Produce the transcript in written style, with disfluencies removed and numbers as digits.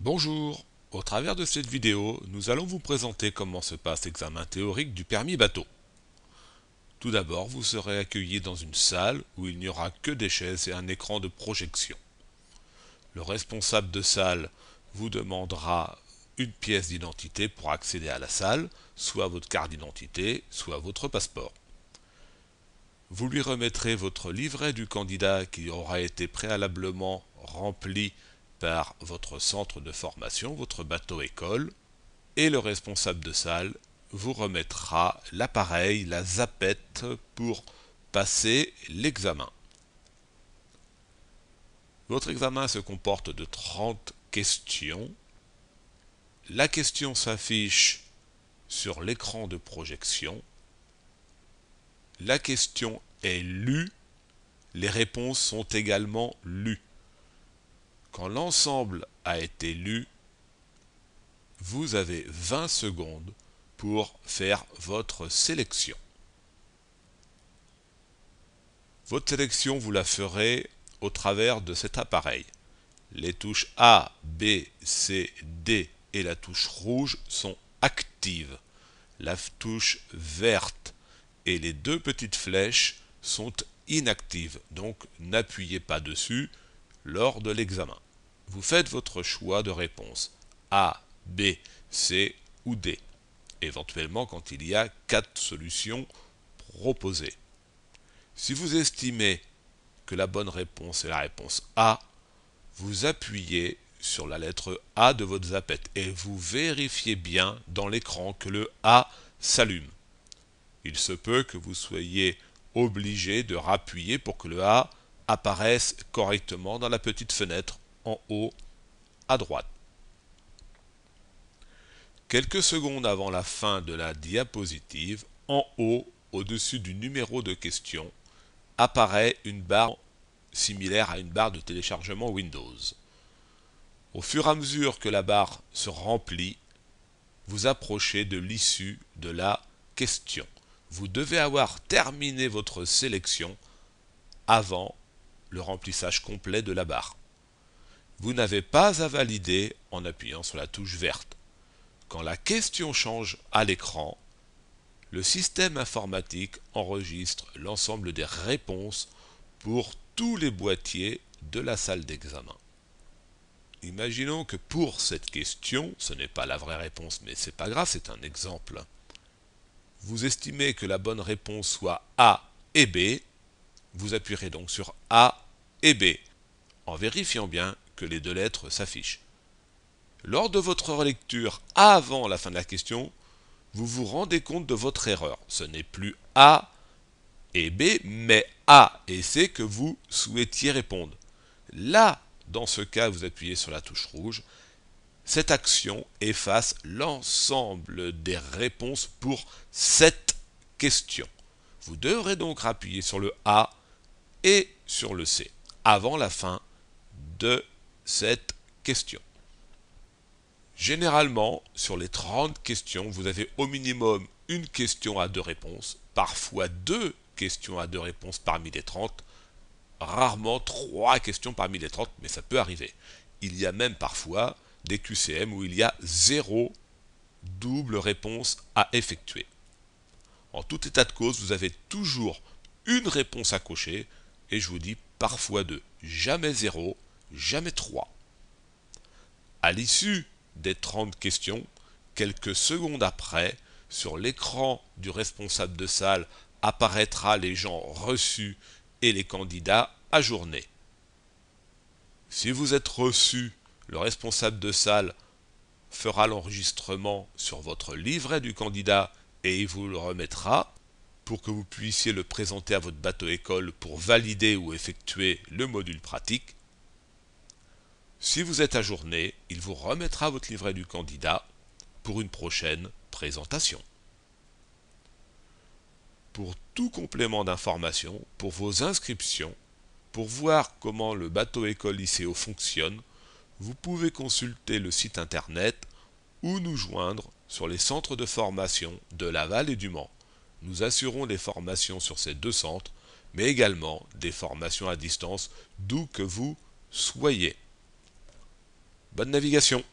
Bonjour, au travers de cette vidéo, nous allons vous présenter comment se passe l'examen théorique du permis bateau. Tout d'abord, vous serez accueilli dans une salle où il n'y aura que des chaises et un écran de projection. Le responsable de salle vous demandera une pièce d'identité pour accéder à la salle, soit votre carte d'identité, soit votre passeport. Vous lui remettrez votre livret du candidat qui aura été préalablement rempli par votre centre de formation, votre bateau-école, et le responsable de salle vous remettra l'appareil, la zapette pour passer l'examen. Votre examen se comporte de 30 questions. La question s'affiche sur l'écran de projection. La question est lue. Les réponses sont également lues. Quand l'ensemble a été lu, vous avez 20 secondes pour faire votre sélection. Votre sélection, vous la ferez au travers de cet appareil. Les touches A, B, C, D et la touche rouge sont actives. La touche verte et les deux petites flèches sont inactives, donc n'appuyez pas dessus lors de l'examen. Vous faites votre choix de réponse A, B, C ou D, éventuellement quand il y a 4 solutions proposées. Si vous estimez que la bonne réponse est la réponse A, vous appuyez sur la lettre A de votre zapette et vous vérifiez bien dans l'écran que le A s'allume. Il se peut que vous soyez obligé de rappuyer pour que le A apparaisse correctement dans la petite fenêtre en haut à droite. Quelques secondes avant la fin de la diapositive, en haut, au-dessus du numéro de question, apparaît une barre similaire à une barre de téléchargement Windows. Au fur et à mesure que la barre se remplit, vous approchez de l'issue de la question. Vous devez avoir terminé votre sélection avant le remplissage complet de la barre. Vous n'avez pas à valider en appuyant sur la touche verte. Quand la question change à l'écran, le système informatique enregistre l'ensemble des réponses pour tous les boîtiers de la salle d'examen. Imaginons que pour cette question, ce n'est pas la vraie réponse, mais c'est pas grave, c'est un exemple. Vous estimez que la bonne réponse soit A et B, vous appuierez donc sur A et B, en vérifiant bien que les deux lettres s'affichent. Lors de votre relecture avant la fin de la question, vous vous rendez compte de votre erreur. Ce n'est plus A et B, mais A et C que vous souhaitiez répondre. Là, dans ce cas, vous appuyez sur la touche rouge. Cette action efface l'ensemble des réponses pour cette question. Vous devrez donc appuyer sur le A et sur le C avant la fin de cette question. Généralement, sur les 30 questions, vous avez au minimum une question à deux réponses, parfois deux questions à deux réponses parmi les 30, rarement 3 questions parmi les 30, mais ça peut arriver. Il y a même parfois des QCM où il y a 0 double réponse à effectuer. En tout état de cause, vous avez toujours une réponse à cocher, et je vous dis parfois 2, jamais 0, jamais 3. À l'issue des 30 questions, quelques secondes après, sur l'écran du responsable de salle apparaîtra les gens reçus et les candidats ajournés. Si vous êtes reçu, le responsable de salle fera l'enregistrement sur votre livret du candidat et il vous le remettra pour que vous puissiez le présenter à votre bateau-école pour valider ou effectuer le module pratique. Si vous êtes ajourné, il vous remettra votre livret du candidat pour une prochaine présentation. Pour tout complément d'information, pour vos inscriptions, pour voir comment le bateau-école ICO fonctionne, vous pouvez consulter le site internet ou nous joindre sur les centres de formation de Laval et du Mans. Nous assurons des formations sur ces deux centres, mais également des formations à distance d'où que vous soyez. Bonne navigation!